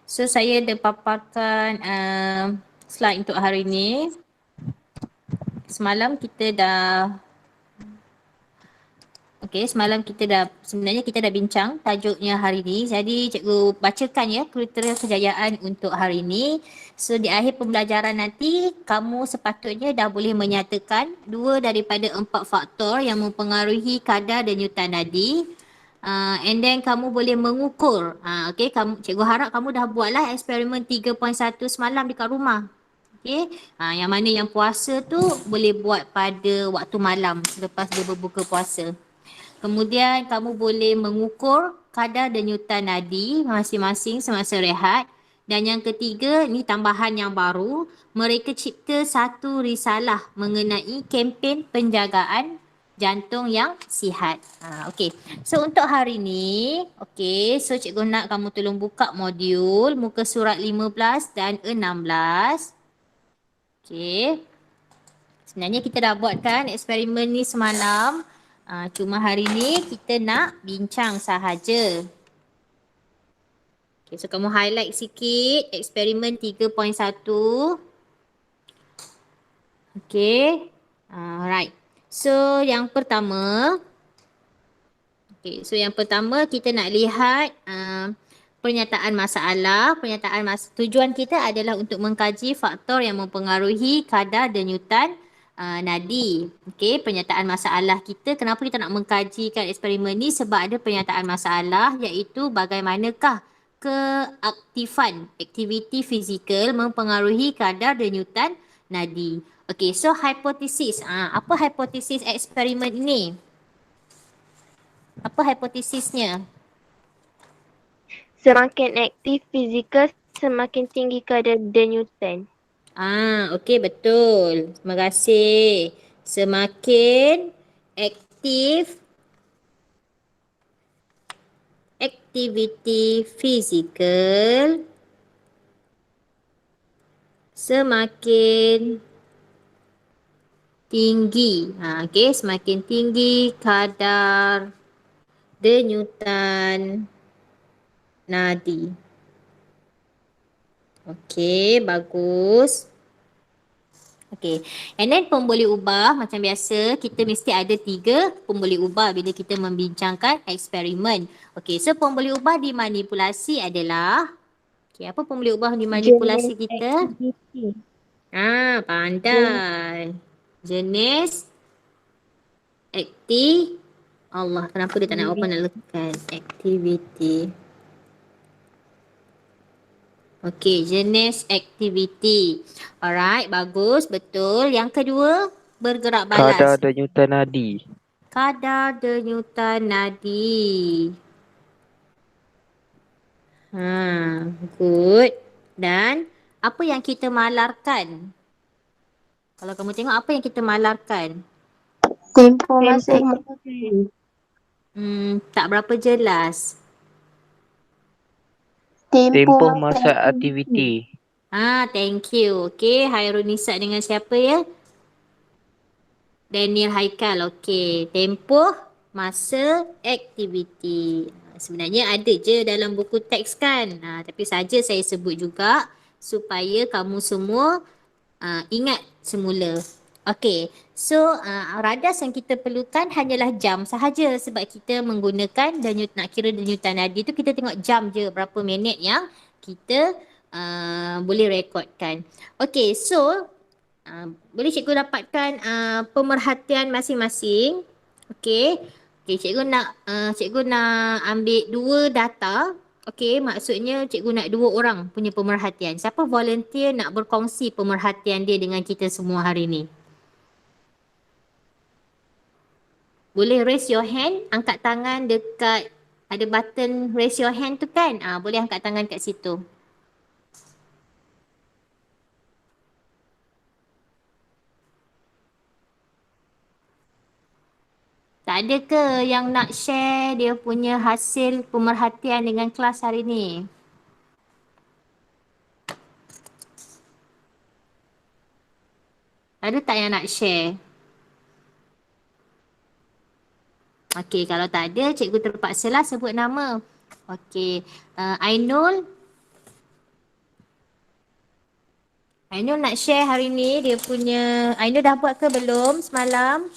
So saya dah paparkan slide untuk hari ni. Semalam kita dah semalam sebenarnya kita dah bincang tajuknya hari ni. Jadi cikgu bacakan ya kriteria kejayaan untuk hari ni. So di akhir pembelajaran nanti kamu sepatutnya dah boleh menyatakan 2 daripada 4 faktor yang mempengaruhi kadar denyutan nadi. And then kamu boleh mengukur. Cikgu harap kamu dah buatlah eksperimen 3.1 semalam dekat rumah. Yang mana yang puasa tu boleh buat pada waktu malam selepas dia berbuka puasa. Kemudian kamu boleh mengukur kadar denyutan nadi masing-masing semasa rehat. Dan yang ketiga, ni tambahan yang baru, mereka cipta satu risalah mengenai kempen penjagaan jantung yang sihat. So untuk hari ni, so cikgu nak kamu tolong buka modul muka surat 15 dan 16. Sebenarnya kita dah buatkan eksperimen ni semalam. Cuma hari ni kita nak bincang sahaja. So kamu highlight sikit eksperimen 3.1. Alright. So yang pertama, kita nak lihat pernyataan masalah. Tujuan kita adalah untuk mengkaji faktor yang mempengaruhi kadar denyutan nadi. Pernyataan masalah kita, kenapa kita nak mengkajikan eksperimen ni? Sebab ada pernyataan masalah iaitu bagaimanakah keaktifan aktiviti fizikal mempengaruhi kadar denyutan nadi. So hipotesis. Apa hipotesis eksperimen ini? Apa hipotesisnya? Semakin aktif fizikal, semakin tinggi kadar denyutan. Betul. Terima kasih. Semakin aktif aktiviti fizikal, semakin tinggi. Semakin tinggi kadar denyutan nadi. Bagus. And then pemboleh ubah macam biasa kita mesti ada 3 pemboleh ubah bila kita membincangkan eksperimen. So pemboleh ubah dimanipulasi adalah apa pemboleh ubah dimanipulasi kita? Aktiviti. Pandai. Jenis Allah, kenapa dia tak nak open nak letakkan aktiviti. Jenis aktiviti. Alright, bagus, betul. Yang kedua, bergerak balas. Kadar denyutan nadi. Kadar denyutan nadi. Good. Dan apa yang kita malarkan? Kalau kamu tengok apa yang kita malarkan? Tempoh masa aktiviti. Tak berapa jelas. Tempoh masa aktiviti. Thank you. Hairunisa dengan siapa ya? Daniel Haikal. Tempoh masa aktiviti. Sebenarnya ada je dalam buku teks kan. Tapi saja saya sebut juga supaya kamu semua ingat semula. So radas yang kita perlukan hanyalah jam sahaja sebab kita menggunakan nak kira denyutan nadi tu kita tengok jam je berapa minit yang kita boleh rekodkan. So boleh cikgu dapatkan pemerhatian masing-masing. Cikgu nak ambil 2 data. Maksudnya cikgu nak 2 orang punya pemerhatian. Siapa volunteer nak berkongsi pemerhatian dia dengan kita semua hari ni? Boleh raise your hand, angkat tangan dekat ada button raise your hand tu kan? Boleh angkat tangan kat situ. Tak ada ke yang nak share dia punya hasil pemerhatian dengan kelas hari ni? Ada tak yang nak share? Kalau tak ada, cikgu terpaksalah sebut nama. Ainul. Ainul nak share hari ni dia punya, Ainul dah buat ke belum semalam?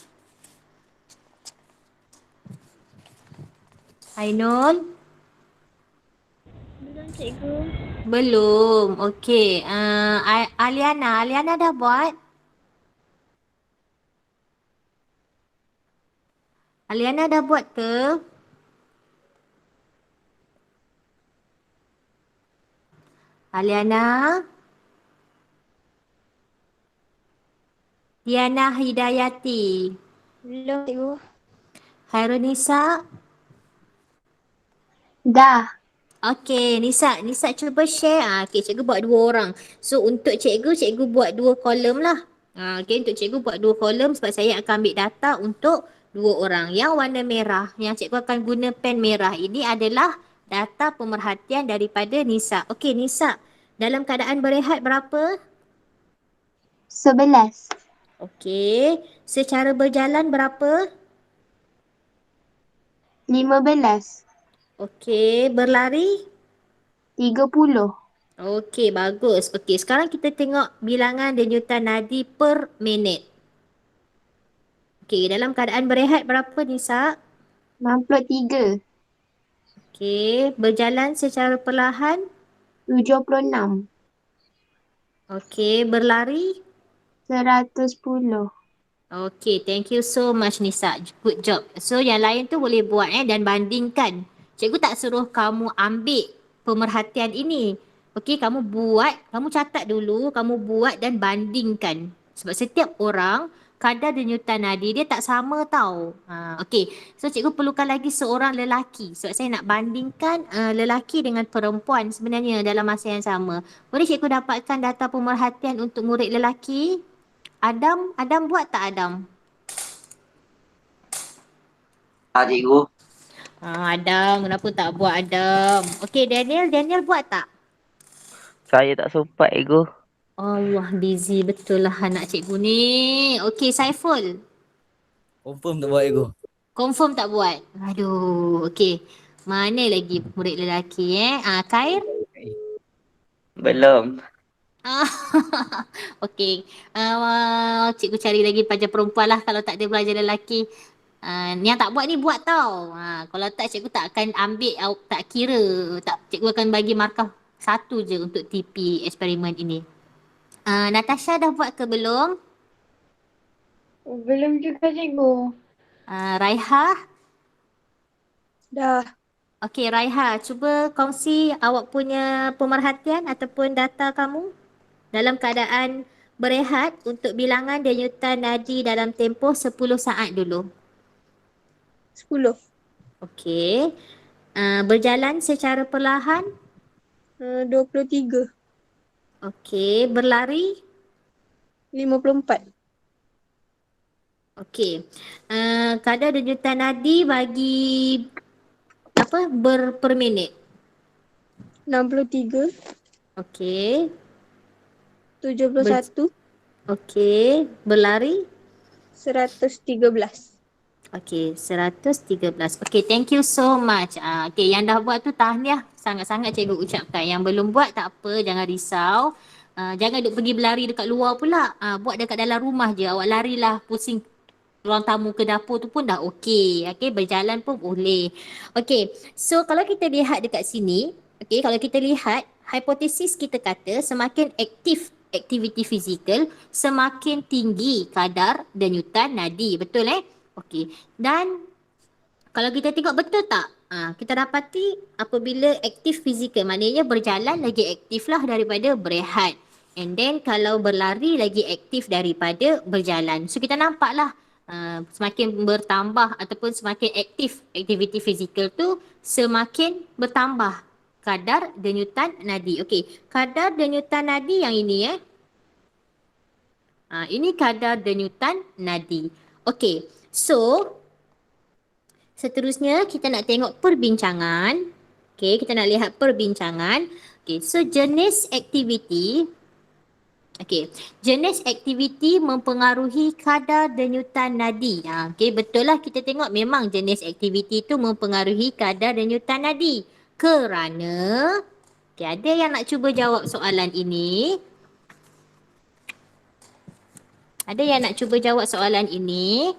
Ainul? Belum cikgu. Belum. Okey. Aliana dah buat? Aliana dah buat ke? Aliana? Diana Hidayati. Belum cikgu. Hairunisa? Dah. Okey, Nisa cuba share. Okey, cikgu buat 2 orang. So untuk cikgu buat 2 kolom lah. Okey, untuk cikgu buat 2 kolom sebab saya akan ambil data untuk 2 orang. Yang warna merah, yang cikgu akan guna pen merah ini adalah data pemerhatian daripada Nisa. Okey, Nisa, dalam keadaan berehat berapa? 11. Okey, secara berjalan berapa? 15. Okey, berlari? 30. Okey, bagus. Okey, sekarang kita tengok bilangan denyutan nadi per minit. Okey, dalam keadaan berehat berapa Nisa? 63. Okey, berjalan secara perlahan? 76. Okey, berlari? 110. Okey, thank you so much Nisa. Good job. So yang lain tu boleh buat dan bandingkan. Cikgu tak suruh kamu ambil pemerhatian ini. Okey, kamu buat, kamu catat dulu, kamu buat dan bandingkan. Sebab setiap orang kadar denyutan nadi dia tak sama tau. Okey, so cikgu perlukan lagi seorang lelaki. Sebab saya nak bandingkan lelaki dengan perempuan sebenarnya dalam masa yang sama. Boleh cikgu dapatkan data pemerhatian untuk murid lelaki? Adam buat tak Adam? Cikgu. Adam, kenapa tak buat Adam? Okey, Daniel buat tak? Saya tak sempat, cikgu. Allah, busy betul lah anak cikgu ni. Okey, Saiful. Confirm tak buat cikgu. Confirm tak buat? Aduh, okey. Mana lagi murid lelaki Khair? Belum. Okey. Cikgu cari lagi pelajar perempuan lah kalau tak ada pelajar lelaki. Yang tak buat ni buat tau. Kalau tak cikgu tak akan ambil, tak kira. Cikgu akan bagi markah 1 je untuk TP eksperimen ini. Natasha dah buat ke belum? Belum juga cikgu. Raiha? Dah. Okey, Raiha, cuba kongsi awak punya pemerhatian ataupun data kamu dalam keadaan berehat untuk bilangan denyutan nadi dalam tempoh 10 saat dulu. 10. Okey. Berjalan secara perlahan? 23. Okey. Berlari? 54. Okey. Kadar denyutan nadi bagi per minit? 63. Okey. 71. Okey. Berlari? 113. Okey, 113. Okey, thank you so much. Okey, yang dah buat tu tahniah. Sangat-sangat cikgu ucapkan. Yang belum buat tak apa, jangan risau. Jangan duk pergi berlari dekat luar pula. Buat dekat dalam rumah je. Awak larilah pusing ruang tamu ke dapur tu pun dah okey. Okey, berjalan pun boleh. Okey, so kalau kita lihat dekat sini, okey, kalau kita lihat, hipotesis kita kata semakin aktif aktiviti fizikal, semakin tinggi kadar denyutan nadi. Betul Okey. Dan kalau kita tengok betul tak? Kita dapati apabila aktif fizikal, maknanya berjalan lagi aktif lah daripada berehat. And then kalau berlari lagi aktif daripada berjalan. So kita nampak lah semakin bertambah ataupun semakin aktif aktiviti fizikal tu semakin bertambah kadar denyutan nadi. Okey, kadar denyutan nadi yang ini ini kadar denyutan nadi. Okey, so seterusnya kita nak tengok perbincangan. Okey, kita nak lihat perbincangan. Okey, so jenis aktiviti. Okey, jenis aktiviti mempengaruhi kadar denyutan nadi. Okey, betul lah kita tengok memang jenis aktiviti itu mempengaruhi kadar denyutan nadi. Kerana, okey, ada yang nak cuba jawab soalan ini. Ada yang nak cuba jawab soalan ini?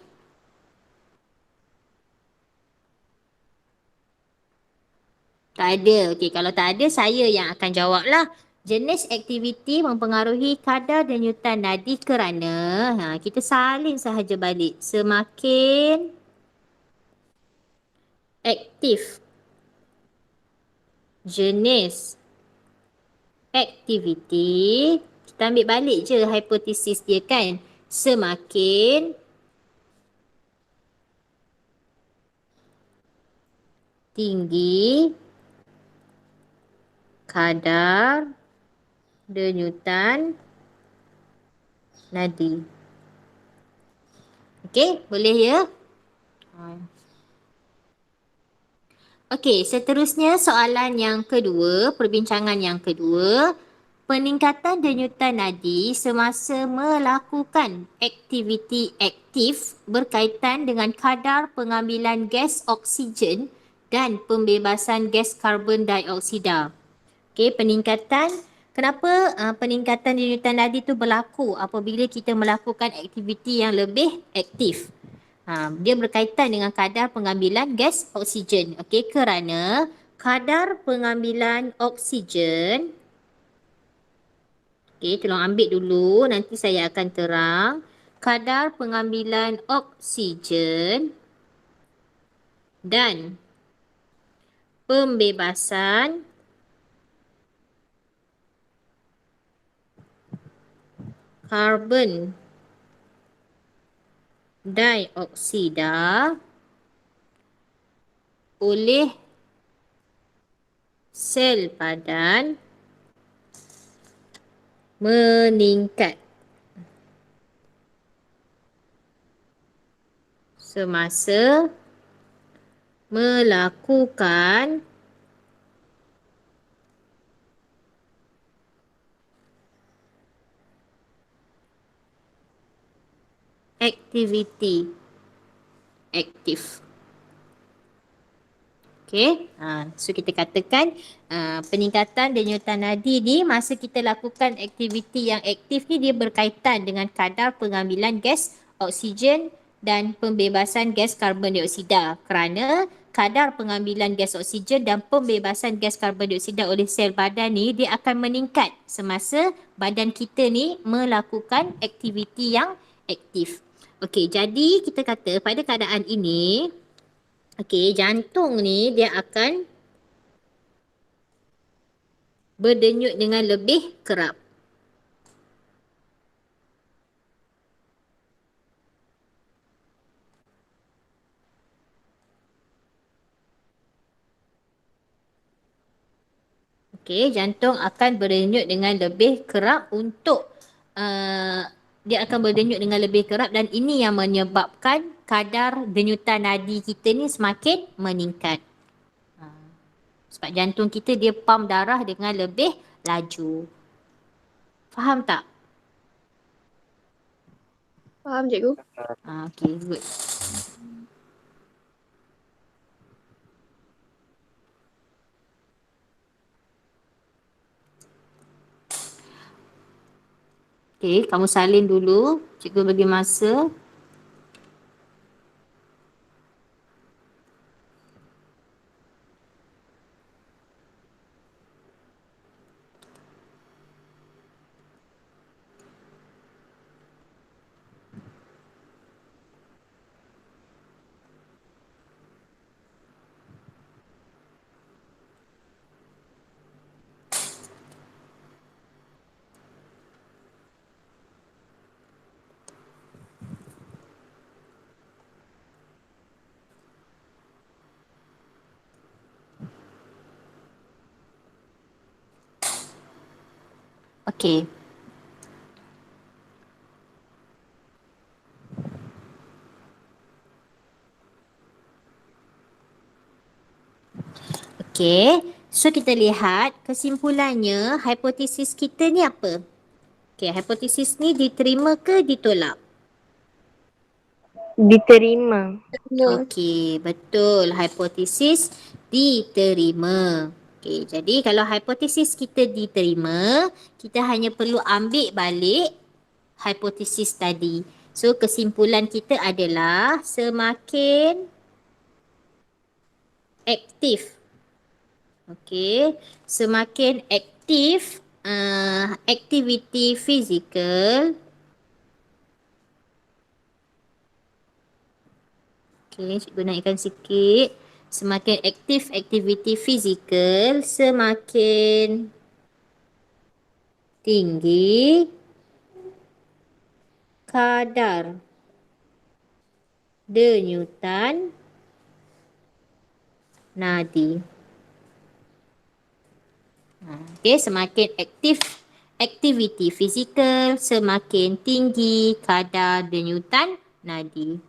Tak ada. Okey, kalau tak ada, saya yang akan jawablah. Jenis aktiviti mempengaruhi kadar denyutan nadi kerana kita salin sahaja balik. Semakin aktif jenis aktiviti, kita ambil balik je hipotesis dia kan. Semakin tinggi kadar denyutan nadi. Okey, boleh ya? Okey, seterusnya soalan yang kedua, perbincangan yang kedua. Peningkatan denyutan nadi semasa melakukan aktiviti aktif berkaitan dengan kadar pengambilan gas oksigen dan pembebasan gas karbon dioksida. Okey, kenapa peningkatan denyutan nadi itu berlaku apabila kita melakukan aktiviti yang lebih aktif? Dia berkaitan dengan kadar pengambilan gas oksigen. Okey, kerana kadar pengambilan oksigen, okey, tolong ambil dulu, nanti saya akan terang. Kadar pengambilan oksigen dan pembebasan karbon dioksida oleh sel padan meningkat semasa melakukan aktiviti aktif. Okey, so kita katakan peningkatan denyutan nadi ni masa kita lakukan aktiviti yang aktif ni dia berkaitan dengan kadar pengambilan gas oksigen dan pembebasan gas karbon dioksida, kerana kadar pengambilan gas oksigen dan pembebasan gas karbon dioksida oleh sel badan ni dia akan meningkat semasa badan kita ni melakukan aktiviti yang aktif. Okey, jadi kita kata pada keadaan ini, okey, jantung ni dia akan berdenyut dengan lebih kerap. Okey, jantung akan berdenyut dengan lebih kerap untuk dia akan berdenyut dengan lebih kerap, dan ini yang menyebabkan kadar denyutan nadi kita ni semakin meningkat. Sebab jantung kita dia pump darah dengan lebih laju. Faham tak? Faham cikgu? Okey, good. Okey, kamu salin dulu. Cikgu bagi masa. Okey. Okey, so kita lihat kesimpulannya hipotesis kita ni apa? Okey, hipotesis ni diterima ke ditolak? Diterima. Okey, betul. Hipotesis diterima. Okey, jadi kalau hipotesis kita diterima, kita hanya perlu ambil balik hypothesis tadi. So kesimpulan kita adalah semakin aktif. Okey, semakin aktif aktiviti fizikal. Okey, cikgu naikkan sikit. Semakin aktif aktiviti fizikal, semakin tinggi kadar denyutan nadi. Okey, semakin aktif aktiviti fizikal, semakin tinggi kadar denyutan nadi.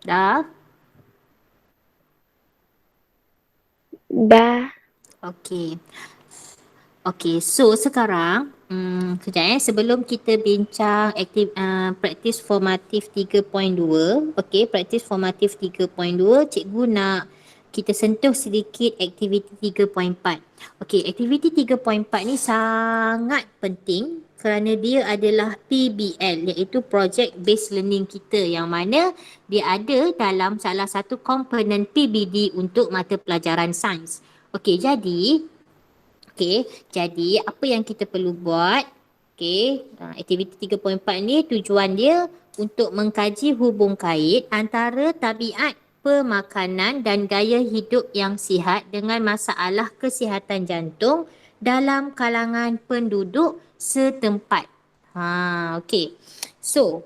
Dah? Dah. Okey. Okey, so sekarang kejap sebelum kita bincang praktis formatif 3.2, okey, praktis formatif 3.2, cikgu nak kita sentuh sedikit aktiviti 3.4. Okey, aktiviti 3.4 ni sangat penting kerana dia adalah PBL, iaitu Project Based Learning kita, yang mana dia ada dalam salah satu komponen PBD untuk mata pelajaran sains. Okey, jadi apa yang kita perlu buat? Okey, aktiviti 3.4 ni tujuan dia untuk mengkaji hubung kait antara tabiat pemakanan dan gaya hidup yang sihat dengan masalah kesihatan jantung dalam kalangan penduduk setempat. Okey. So,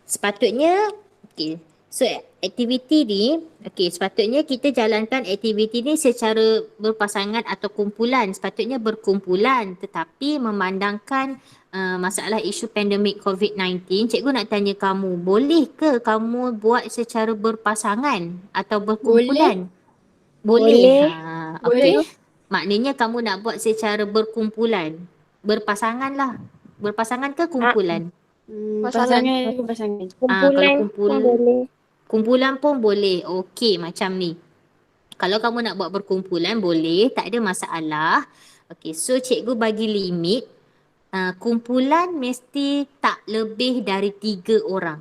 sepatutnya so aktiviti ni sepatutnya kita jalankan aktiviti ni secara berpasangan atau kumpulan. Sepatutnya berkumpulan, tetapi memandangkan masalah isu pandemik COVID-19, cikgu nak tanya kamu, boleh ke kamu buat secara berpasangan atau berkumpulan? Boleh. Okey. Maknanya kamu nak buat secara berkumpulan. Berpasangan lah. Berpasangan ke kumpulan? Pasangan. Kumpulan pun boleh. Kumpulan pun boleh. Okey, macam ni. Kalau kamu nak buat berkumpulan boleh, tak ada masalah. Okey, so cikgu bagi limit. Kumpulan mesti tak lebih dari 3 orang.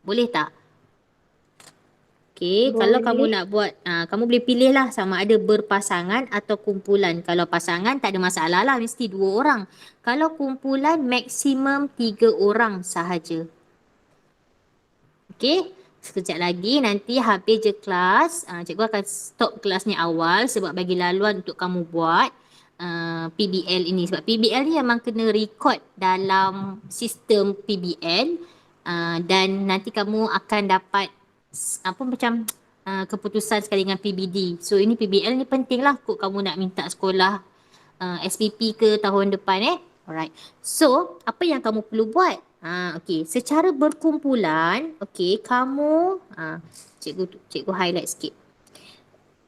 Boleh tak? Okey, kalau kamu nak buat, kamu boleh pilih lah sama ada berpasangan atau kumpulan. Kalau pasangan tak ada masalah lah, mesti 2 orang. Kalau kumpulan maksimum 3 orang sahaja. Okey, sekejap lagi nanti habis je kelas, cikgu akan stop kelas ni awal sebab bagi laluan untuk kamu buat PBL ini. Sebab PBL ni memang kena record dalam sistem PBL dan nanti kamu akan dapat keputusan sekali dengan PBD. So ini PBL ni penting lah kot kamu nak minta sekolah SPP ke tahun depan Alright. So, apa yang kamu perlu buat? Okey, secara berkumpulan, okey, kamu cikgu highlight sikit.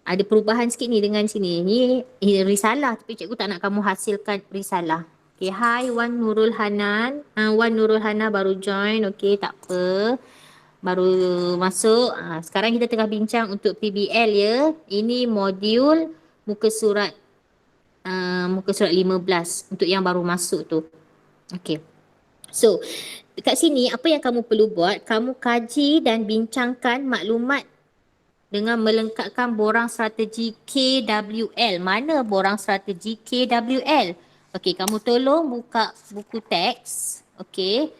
Ada perubahan sikit ni dengan sini. Ni risalah tapi cikgu tak nak kamu hasilkan risalah. Okey, hi Wan Nurul Hanan. Wan Nurul Hana baru join. Okey, tak apa. Baru masuk. Sekarang kita tengah bincang untuk PBL ya. Ini modul muka surat 15 untuk yang baru masuk tu. Okey. So, dekat sini apa yang kamu perlu buat? Kamu kaji dan bincangkan maklumat dengan melengkapkan borang strategi KWL. Mana borang strategi KWL? Okey, kamu tolong buka buku teks. Okey.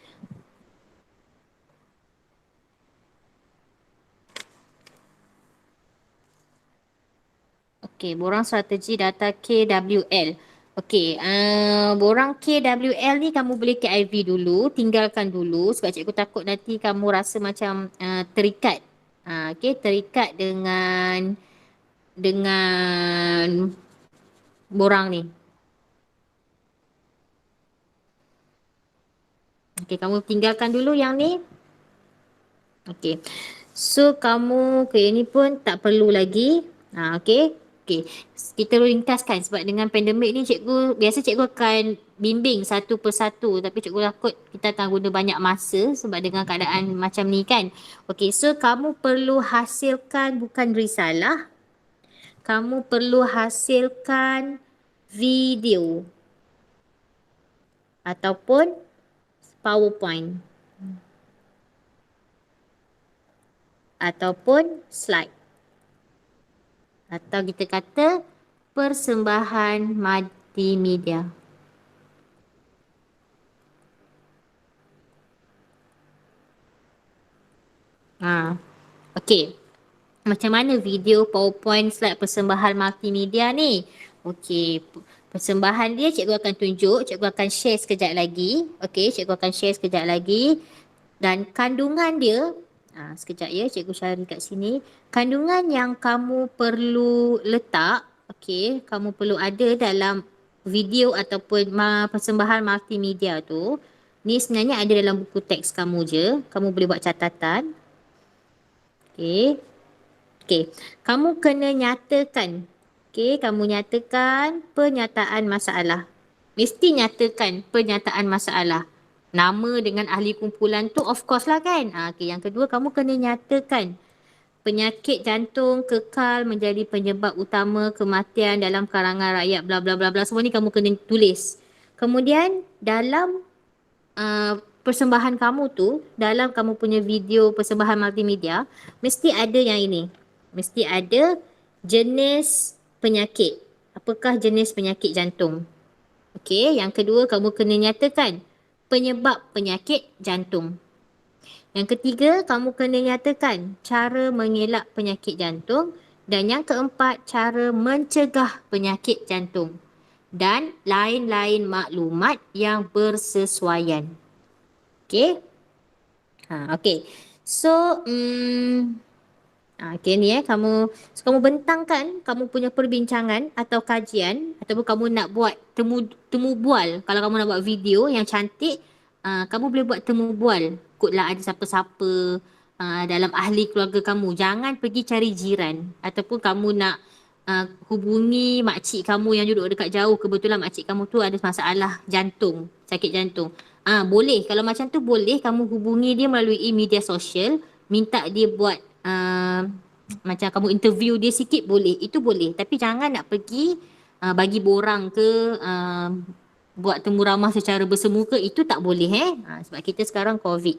Okey, borang strategi data KWL. Okey, borang KWL ni kamu boleh KIV dulu, tinggalkan dulu sebab cikgu takut nanti kamu rasa macam terikat Okey, terikat dengan borang ni. Okey, kamu tinggalkan dulu yang ni. Okey. So kamu ni pun tak perlu lagi. Okey. Okey. Kita ringkaskan sebab dengan pandemik ni biasa cikgu akan bimbing satu persatu, tapi cikgu takut kita akan guna banyak masa sebab dengan keadaan macam ni kan. Okey, so kamu perlu hasilkan bukan risalah. Kamu perlu hasilkan video ataupun PowerPoint ataupun slide, atau kita kata persembahan multimedia. Okey. Macam mana video, PowerPoint, slide persembahan multimedia ni? Okey, persembahan dia cikgu akan tunjuk, cikgu akan share sekejap lagi. Okey, cikgu akan share sekejap lagi. Dan kandungan dia, sekejap ya, cikgu cari kat sini. Kandungan yang kamu perlu letak, okey, kamu perlu ada dalam video ataupun persembahan multimedia tu, ni sebenarnya ada dalam buku teks kamu je. Kamu boleh buat catatan. Okey. Okey, kamu kena nyatakan. Okey, kamu nyatakan pernyataan masalah. Mesti nyatakan pernyataan masalah. Nama dengan ahli kumpulan tu of course lah kan. Okey, yang kedua kamu kena nyatakan penyakit jantung kekal menjadi penyebab utama kematian dalam kalangan rakyat bla bla bla bla. Semua ni kamu kena tulis. Kemudian dalam persembahan kamu tu, dalam kamu punya video persembahan multimedia, mesti ada yang ini. Mesti ada jenis penyakit. Apakah jenis penyakit jantung? Okey, yang kedua kamu kena nyatakan penyebab penyakit jantung. Yang ketiga, kamu kena nyatakan cara mengelak penyakit jantung. Dan yang keempat, cara mencegah penyakit jantung. Dan lain-lain maklumat yang bersesuaian. Okey? Okey. So, okey ni kamu bentangkan kamu punya perbincangan atau kajian, ataupun kamu nak buat temu bual. Kalau kamu nak buat video yang cantik, kamu boleh buat temu bual. Kutlah ada siapa-siapa dalam ahli keluarga kamu. Jangan pergi cari jiran, ataupun kamu nak hubungi makcik kamu yang duduk dekat jauh. Kebetulan makcik kamu tu ada masalah jantung, sakit jantung. Boleh, kalau macam tu boleh kamu hubungi dia melalui media sosial, minta dia buat macam kamu interview dia sikit, boleh, itu boleh. Tapi jangan nak pergi bagi borang ke buat temu ramah secara bersemuka, itu tak boleh sebab kita sekarang COVID.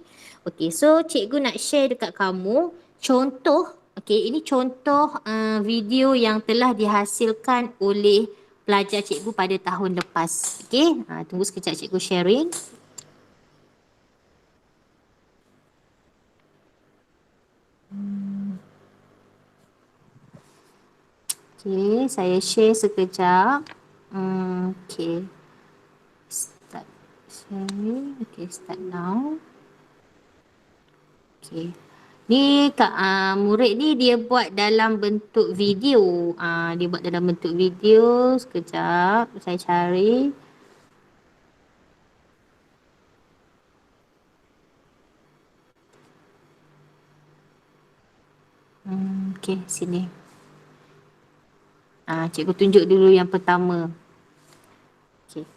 Okey, so cikgu nak share dekat kamu contoh. Okey, ini contoh video yang telah dihasilkan oleh pelajar cikgu pada tahun lepas. Okey, tunggu sekejap cikgu sharing. Okey, saya share sekejap. Okey. Start sharing. Okey, start now. Okey. Ni murid ni dia buat dalam bentuk video. Dia buat dalam bentuk video. Sekejap, saya cari. Okey, sini. Cikgu tunjuk dulu yang pertama. Okey.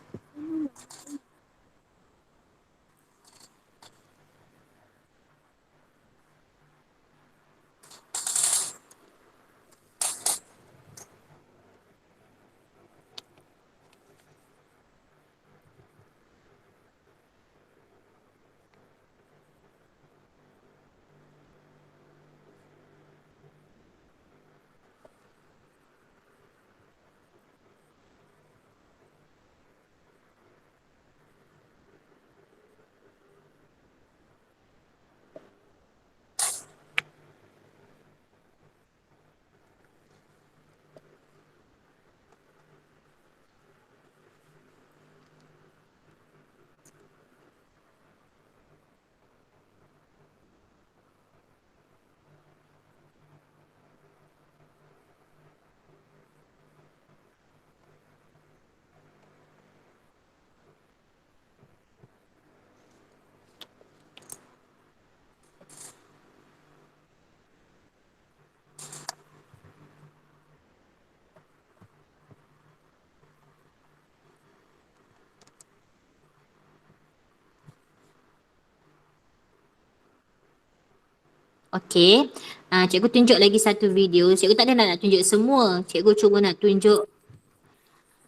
Okey. Cikgu tunjuk lagi satu video. Cikgu tak ada nak tunjuk semua. Cikgu cuma nak tunjuk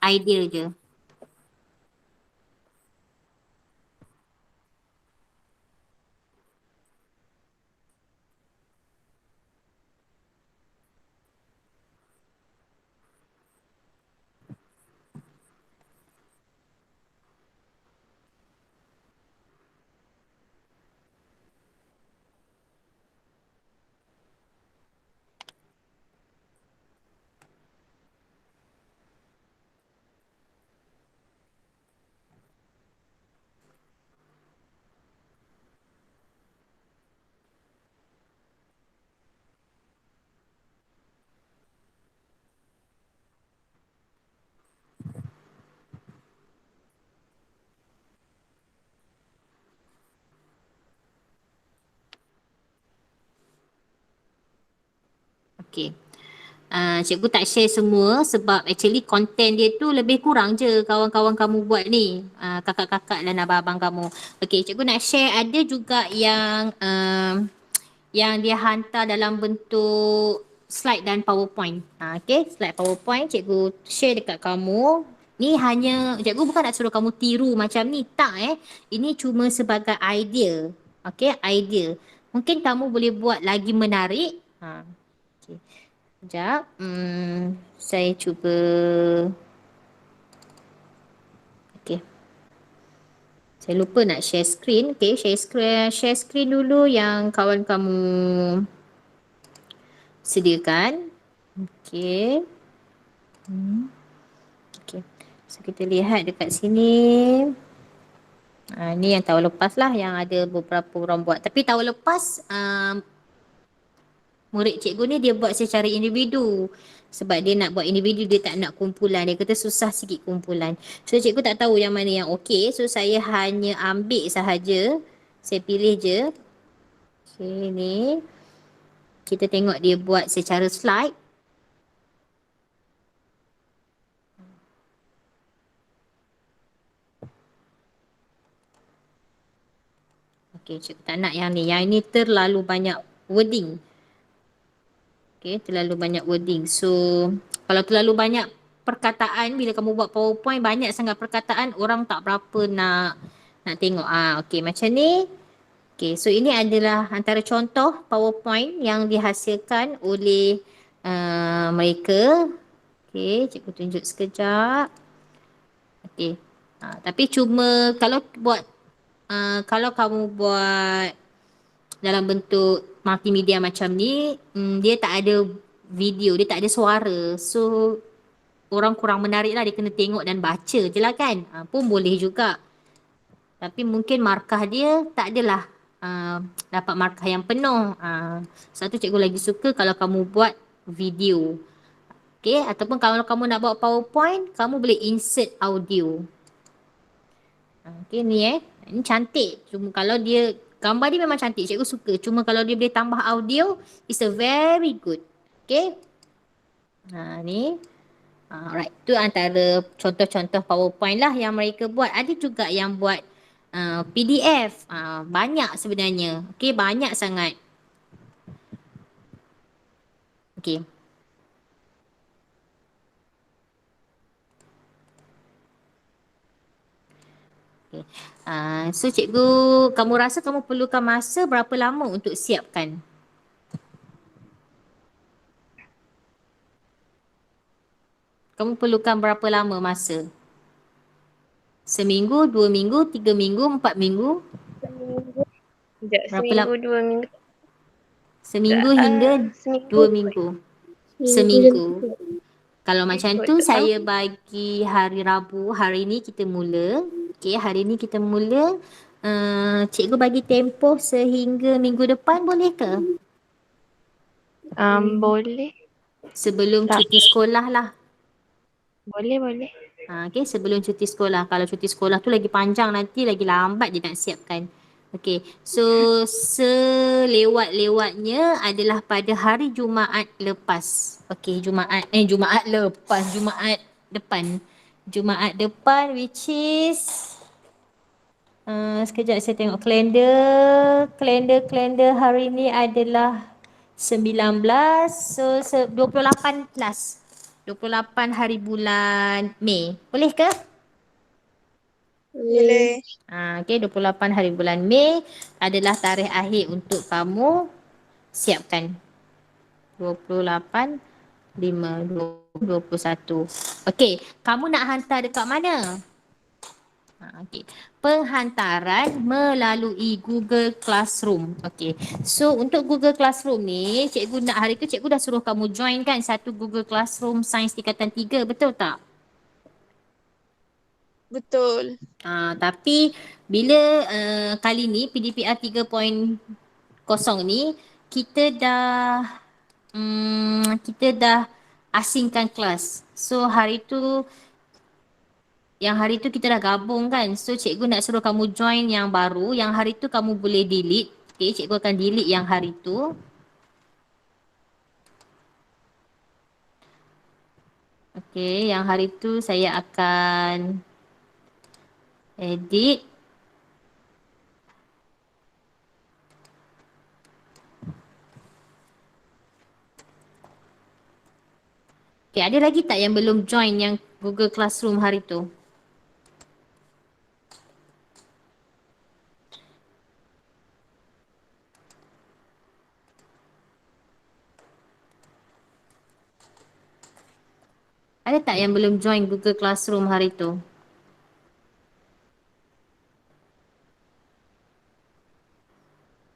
idea je. Okey. Cikgu tak share semua sebab actually content dia tu lebih kurang je kawan-kawan kamu buat ni. Kakak-kakak dan abang-abang kamu. Okey, cikgu nak share ada juga yang dia hantar dalam bentuk slide dan PowerPoint. Okey, slide PowerPoint cikgu share dekat kamu. Ni hanya, cikgu bukan nak suruh kamu tiru macam ni. Tak Ini cuma sebagai idea. Okey, idea. Mungkin kamu boleh buat lagi menarik. Okay. Sekejap. Saya cuba. Okay. Saya lupa nak share screen. Okay, share screen dulu yang kawan kamu sediakan. Okay. Okay. So kita lihat dekat sini. Ni yang tahun lepas lah yang ada beberapa orang buat. Tapi tahun lepas murid cikgu ni dia buat secara individu. Sebab dia nak buat individu, dia tak nak kumpulan. Dia kata susah sikit kumpulan. So cikgu tak tahu yang mana yang okey. So saya hanya ambil sahaja. Saya pilih je. Okay, ni. Kita tengok dia buat secara slide. Okay, cikgu tak nak yang ni. Yang ini terlalu banyak wording. Okay, terlalu banyak wording. So, kalau terlalu banyak perkataan, bila kamu buat PowerPoint, banyak sangat perkataan, orang tak berapa nak tengok. Okay, macam ni. Okay, so ini adalah antara contoh PowerPoint yang dihasilkan oleh mereka. Okay, cikgu tunjuk sekejap. Okay, tapi cuma kalau kalau kamu buat dalam bentuk multimedia macam ni, dia tak ada video, dia tak ada suara. So, orang kurang menarik lah, dia kena tengok dan baca je lah kan. Pun boleh juga. Tapi mungkin markah dia tak adalah dapat markah yang penuh. Satu cikgu lagi suka kalau kamu buat video. Okay, ataupun kalau kamu nak buat PowerPoint, kamu boleh insert audio. Okay, ni ini cantik. Cuma kalau dia gambar dia memang cantik, cikgu suka. Cuma kalau dia boleh tambah audio, it's a very good. Okay. Ni. Alright. Itu antara contoh-contoh PowerPoint lah yang mereka buat. Ada juga yang buat PDF. Banyak sebenarnya. Okay, banyak sangat. Okay. Okay. So cikgu, kamu rasa kamu perlukan masa berapa lama untuk siapkan? Kamu perlukan berapa lama masa? Seminggu, 2 minggu, 3 minggu, 4 minggu? Seminggu, 2 minggu. Seminggu hingga 2 minggu. Seminggu. Kalau macam tu saya bagi hari Rabu, hari ni kita mula. Okay, hari ni kita mula. Cikgu bagi tempoh sehingga minggu depan, boleh ke? Boleh. Sebelum cuti sekolah lah. Boleh. Okay, sebelum cuti sekolah. Kalau cuti sekolah tu lagi panjang nanti, lagi lambat dia nak siapkan. Okay, so selewat-lewatnya adalah pada hari Jumaat lepas. Okay, Jumaat depan. Jumaat depan which is Sekejap saya tengok kalender. Kalender hari ni adalah 19. So 28 plus. 28 hari bulan Mei. Boleh ke? Boleh. Okey, 28 hari bulan Mei adalah tarikh akhir untuk kamu siapkan. 28, 5, 20, 21. Okey, kamu nak hantar dekat mana? Okey. Penghantaran melalui Google Classroom. Okey. So untuk Google Classroom ni, cikgu nak hari tu cikgu dah suruh kamu join kan satu Google Classroom Sains Tingkatan 3, betul tak? Betul. Tapi bila kali ni PDPR 3.0 ni kita dah asingkan kelas. So hari tu kita dah gabung kan. So cikgu nak suruh kamu join yang baru. Yang hari tu kamu boleh delete. Okay, cikgu akan delete yang hari tu. Okay, yang hari tu saya akan edit. Okay, ada lagi tak yang belum join yang Google Classroom hari tu? Ada tak yang belum join Google Classroom hari tu?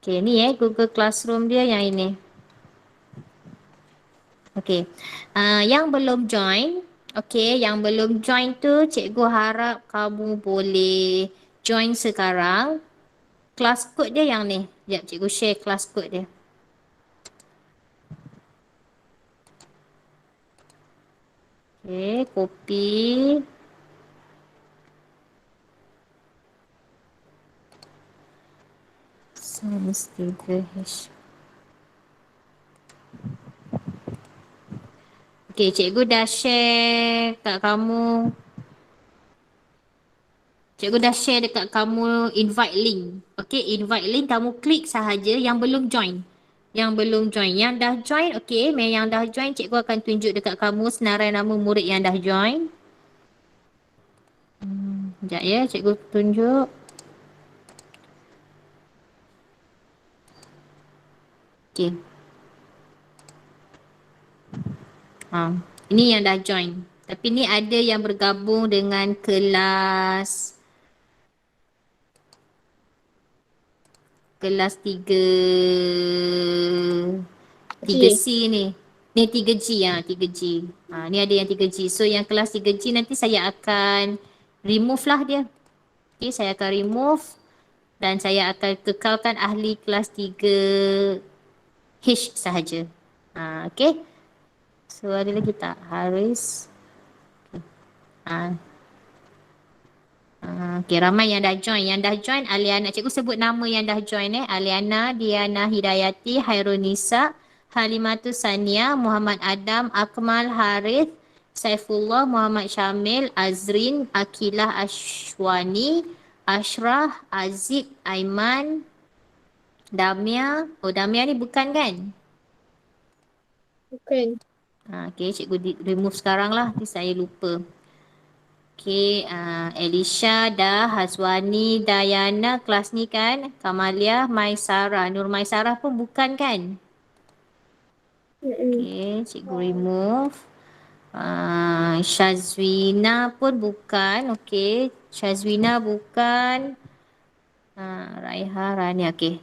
Okay, ni Google Classroom dia yang ini. Okay, yang belum join, yang belum join tu cikgu harap kamu boleh join sekarang. Kelas code dia yang ni. Sekejap cikgu share kelas code dia. Okay, copy. Sains 3H. Okay, cikgu dah share kat kamu. Cikgu dah share dekat kamu invite link. Okay, invite link kamu klik sahaja yang belum join. Yang belum join. Yang dah join, okay. Yang dah join, cikgu akan tunjuk dekat kamu senarai nama murid yang dah join. Sekejap ya, cikgu tunjuk. Okay. Ini yang dah join. Tapi ni ada yang bergabung dengan kelas 3C ni. Ni 3G 3G. Ni ada yang 3G. So yang kelas 3G nanti saya akan remove lah dia. Okay, saya akan remove dan saya akan kekalkan ahli kelas 3H sahaja. Okay. So ada lagi tak? Haris. Okay, ramai yang dah join. Yang dah join Aliana. Cikgu sebut nama yang dah join Aliana, Diana Hidayati, Hairunisa, Halimatus Sania, Muhammad Adam, Akmal Harith, Saifullah, Muhammad Syamil, Azrin, Akilah Ashwani, Ashrah, Azib, Aiman, Damia. Oh, Damia ni bukan kan? Bukan. Okay, cikgu remove sekarang lah. Nanti saya lupa. Okay, Elisha dah, Hazwani, Dayana, kelas ni kan? Kamalia, Maisarah. Nur Maisarah pun bukan kan? Okay, cikgu remove. Shazwina pun bukan. Okay, Shazwina bukan. Raiha, Rani. Okay.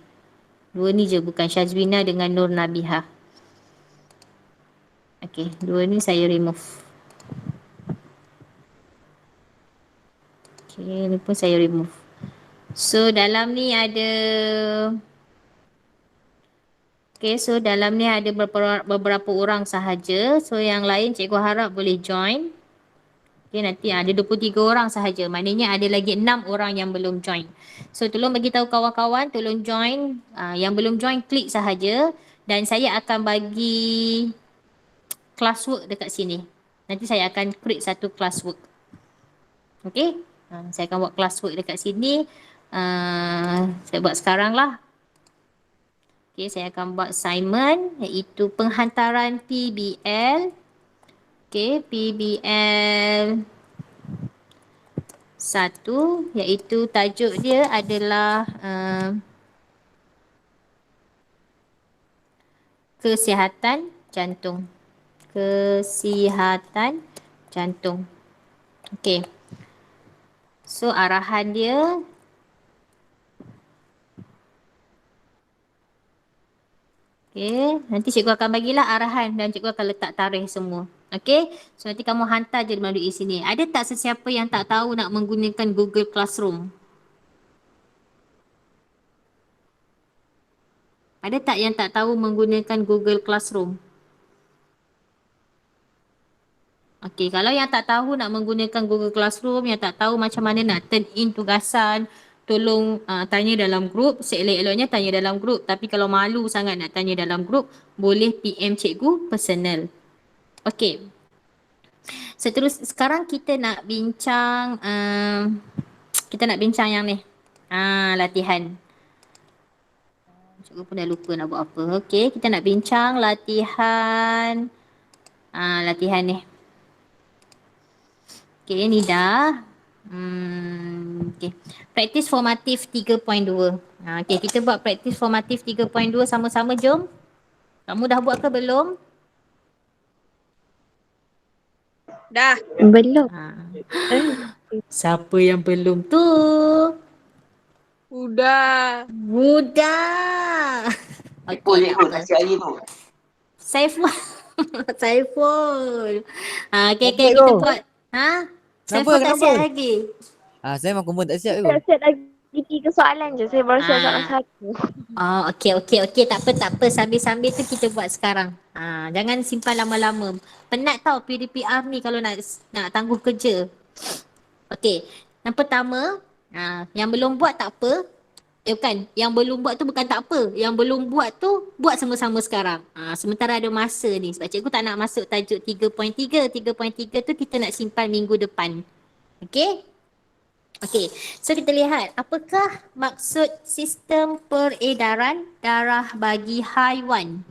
Dua ni je bukan. Shazwina dengan Nur Nabihah. Okay, dua ni saya remove. Okay, ni pun saya remove. So, dalam ni ada... Okay, so dalam ni ada beberapa orang sahaja. So, yang lain cikgu harap boleh join. Okay, nanti ada 23 orang sahaja. Maknanya ada lagi 6 orang yang belum join. So, tolong bagi tahu kawan-kawan, tolong join. Yang belum join, klik sahaja. Dan saya akan bagi classwork dekat sini. Nanti saya akan create satu classwork. Okay? Saya akan buat classwork dekat sini. Saya buat sekarang lah. Okay, saya akan buat assignment iaitu penghantaran PBL. Okay, PBL 1 iaitu tajuk dia adalah kesihatan jantung. Kesihatan jantung. Okey. So arahan dia nanti cikgu akan bagilah arahan dan cikgu akan letak tarikh semua. Okey, so nanti kamu hantar je melalui sini. Ada tak sesiapa yang tak tahu nak menggunakan Google Classroom? Ada tak yang tak tahu menggunakan Google Classroom? Okey, kalau yang tak tahu nak menggunakan Google Classroom, yang tak tahu macam mana nak turn in tugasan, tolong tanya dalam grup. Seelok-eloknya tanya dalam grup. Tapi kalau malu sangat nak tanya dalam grup, boleh PM cikgu personal. Okey. Sekarang kita nak bincang yang ni. Latihan. Cikgu pun dah lupa nak buat apa. Okey, kita nak bincang latihan. Latihan ni. Okey, ni dah. Okey. Praktis formatif 3.2. Okey, kita buat praktis formatif 3.2 sama-sama, jom. Kamu dah buat ke belum? Dah. Belum. Siapa yang belum tu? Udah. Budak. Okey, tak apa. Kasih hari tu. Saiful. Saiful. Okey, Kenapa, kita Go? buat. Saiful tak Kenapa? siap lagi. Saya memang pun tak siap Saya tu. set lagi 3 soalan je. Saya baru siap soalan 1. Okey. Tak apa. Sambil-sambil tu kita buat sekarang. Jangan simpan lama-lama. Penat tau PDPR ni kalau nak tangguh kerja. Okey. Yang pertama, yang belum buat tak apa. Bukan. Yang belum buat tu bukan tak apa. Yang belum buat tu buat sama-sama sekarang. Sementara ada masa ni. Sebab cikgu tak nak masuk tajuk 3.3. 3.3 tu kita nak simpan minggu depan. Okey? Okey, so kita lihat apakah maksud sistem peredaran darah bagi haiwan?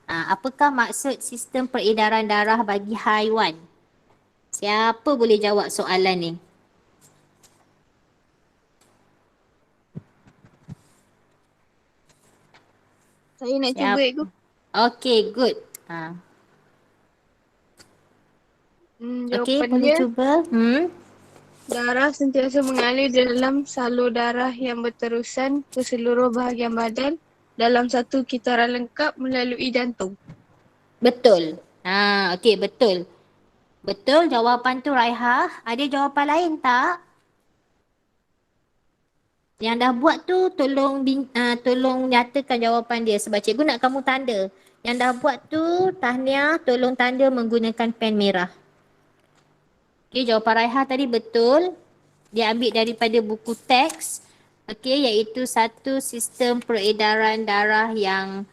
Apakah maksud sistem peredaran darah bagi haiwan? Siapa boleh jawab soalan ni? Saya nak cuba ikut. Okey, good. Okey, boleh Jawapannya, cuba. darah sentiasa mengalir dalam salur darah yang berterusan ke seluruh bahagian badan dalam satu kitaran lengkap melalui jantung. Betul. Okey, betul. Betul jawapan tu, Raihah. Ada jawapan lain tak? Yang dah buat tu tolong nyatakan jawapan dia sebab cikgu nak kamu tanda. Yang dah buat tu tahniah, tolong tanda menggunakan pen merah. Okey, jawapan Raihah tadi betul. Dia ambil daripada buku teks. Okey, iaitu satu sistem peredaran darah yang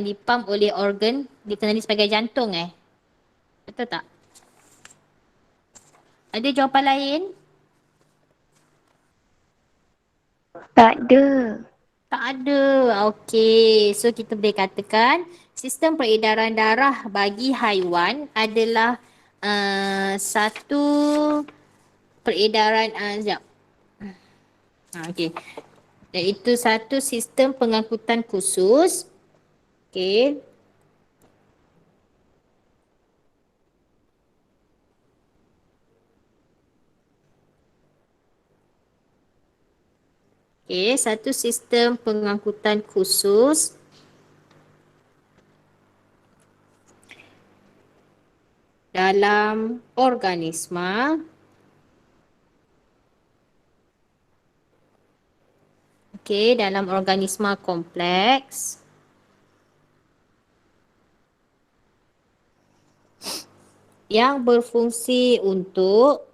dipam oleh organ dikenali sebagai jantung Betul tak? Ada jawapan lain? Tak ada. Tak ada. Okey. So kita boleh katakan sistem peredaran darah bagi haiwan adalah satu peredaran sekejap. Okey. Iaitu satu sistem pengangkutan khusus. Okey. Okey, satu sistem pengangkutan khusus dalam organisma dalam organisma kompleks yang berfungsi untuk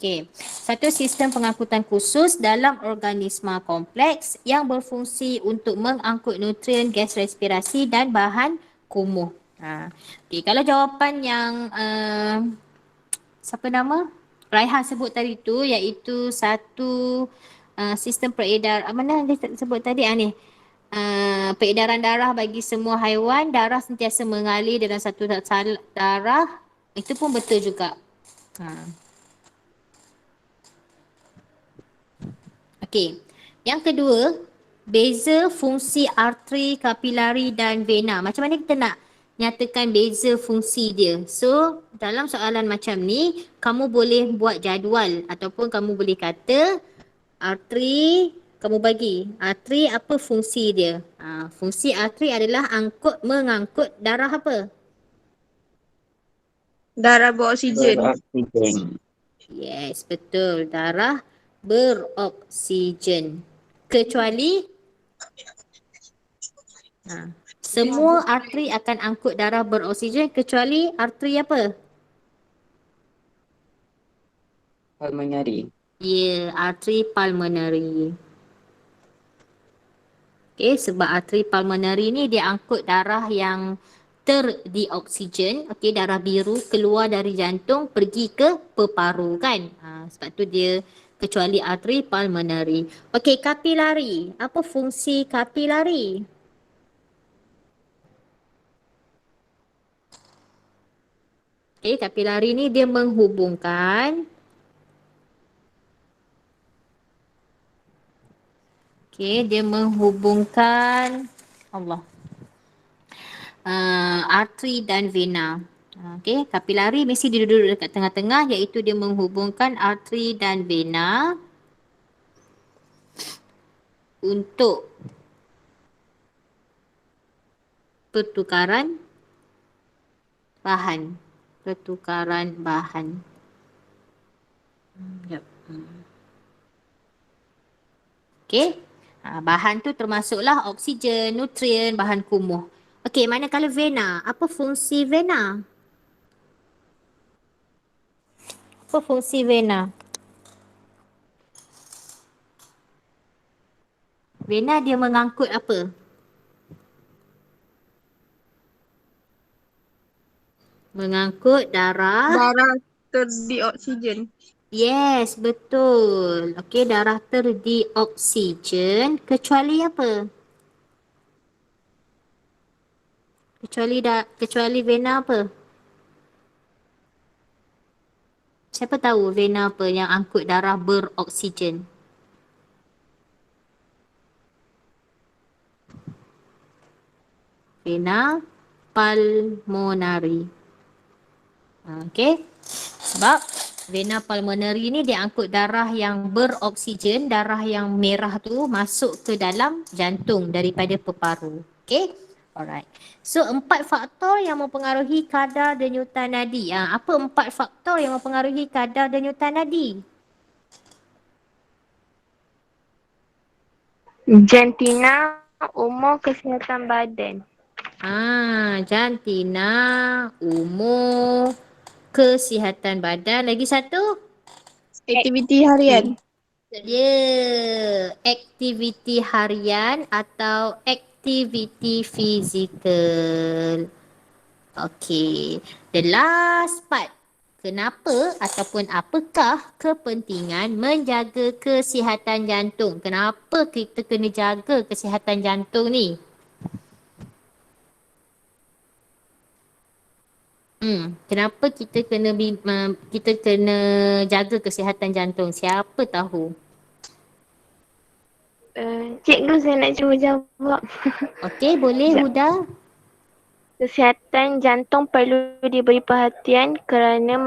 Okey. Satu sistem pengangkutan khusus dalam organisma kompleks yang berfungsi untuk mengangkut nutrien, gas respirasi dan bahan kumuh. Okey, kalau jawapan yang siapa nama? Raihan sebut tadi tu iaitu satu sistem peredar mana dia sebut tadi ni peredaran darah bagi semua haiwan, darah sentiasa mengalir dalam satu darah, itu pun betul juga. Okey. Yang kedua, beza fungsi arteri, kapilari dan vena. Macam mana kita nak nyatakan beza fungsi dia? So, dalam soalan macam ni, kamu boleh buat jadual ataupun kamu boleh kata arteri, kamu bagi arteri apa fungsi dia. Fungsi arteri adalah mengangkut darah apa? Darah beroksigen. Oksigen. Yes, betul. Darah beroksigen. Kecuali semua arteri akan angkut darah beroksigen kecuali arteri apa? Pulmonary. Ya, arteri pulmonary. Okey, sebab arteri pulmonary ni dia angkut darah yang terdioksigen, okey, darah biru keluar dari jantung pergi ke peparu kan. Sebab tu dia kecuali arteri pulmonary. Okey, kapilari. Apa fungsi kapilari? Okey, kapilari ni dia menghubungkan Allah arteri dan vena. Okey, kapilari mesti dia duduk dekat tengah-tengah iaitu dia menghubungkan arteri dan vena untuk pertukaran bahan. Yep. Okey. Bahan tu termasuklah oksigen, nutrien, bahan kumuh. Okey, manakala vena, apa fungsi vena? Apa fungsi vena? Vena dia mengangkut apa? Mengangkut darah. Darah terdioksigen. Yes, betul. Okey, darah terdioksigen kecuali apa? Kecuali vena apa? Siapa tahu vena apa yang angkut darah beroksigen? Vena pulmonary. Okey. Sebab vena pulmonary ni dia angkut darah yang beroksigen, darah yang merah tu masuk ke dalam jantung daripada peparu. Okey. Alright. So 4 faktor yang mempengaruhi kadar denyutan nadi. Apa 4 faktor yang mempengaruhi kadar denyutan nadi? Jantina, umur, kesihatan badan. Jantina, umur, kesihatan badan. Lagi satu? Aktiviti harian. Dia aktiviti harian atau aktiviti fizikal. Okey. The last part. Kenapa ataupun apakah kepentingan menjaga kesihatan jantung? Kenapa kita kena jaga kesihatan jantung ni? Kenapa kita kena jaga kesihatan jantung? Siapa tahu? Cikgu, saya nak cuba jawab. Okey, boleh Huda? Kesihatan jantung perlu diberi perhatian kerana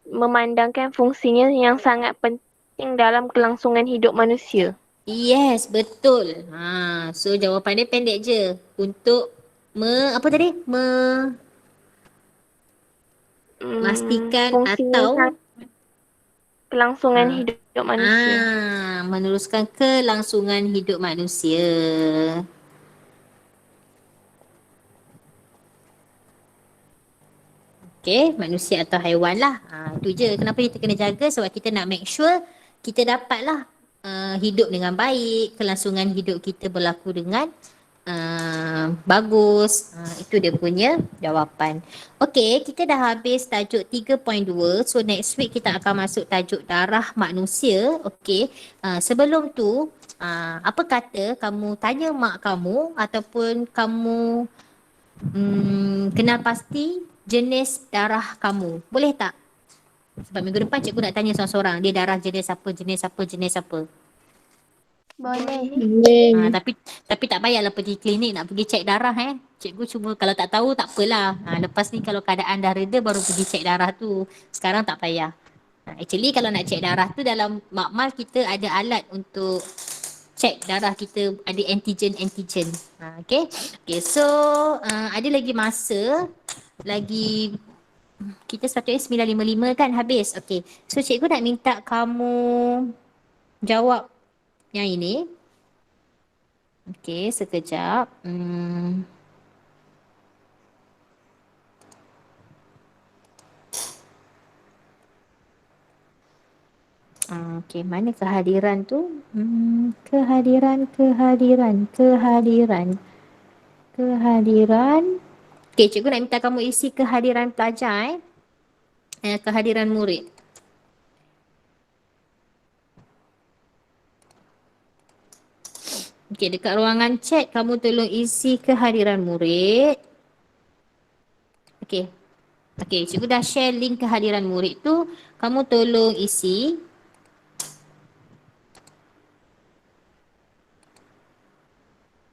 memandangkan fungsinya yang sangat penting dalam kelangsungan hidup manusia. Yes, betul. So jawapan dia pendek je. Untuk memastikan Fungsinya atau kelangsungan hidup manusia. meneruskan kelangsungan hidup manusia. Okay, manusia atau haiwan lah. Itu je kenapa kita kena jaga, sebab kita nak make sure kita dapatlah hidup dengan baik, kelangsungan hidup kita berlaku dengan bagus. Itu dia punya jawapan. Okay, kita dah habis tajuk 3.2. So next week kita akan masuk tajuk darah manusia. Okay, sebelum tu apa kata kamu tanya mak kamu ataupun kamu kenal pasti jenis darah kamu. Boleh tak? Sebab minggu depan cikgu nak tanya seorang-seorang, dia darah jenis apa, jenis apa, jenis apa. Boleh. Tapi tak payahlah pergi klinik nak pergi cek darah Cikgu cuma kalau tak tahu tak apalah. Lepas ni kalau keadaan dah reda baru pergi cek darah tu. Sekarang tak payah. Actually kalau nak cek darah tu dalam makmal kita ada alat untuk cek darah kita, ada antigen. Okay. Okay, so ada lagi masa. Lagi kita sepatutnya 9.55 kan habis. Okay. So cikgu nak minta kamu jawab yang ini. Okay, sekejap. Okay, mana kehadiran tu? Kehadiran. Okay, cikgu nak minta kamu isi kehadiran pelajar kehadiran murid. Okay, dekat ruangan chat kamu tolong isi kehadiran murid. Okay. Okay, cikgu dah share link kehadiran murid tu. Kamu tolong isi.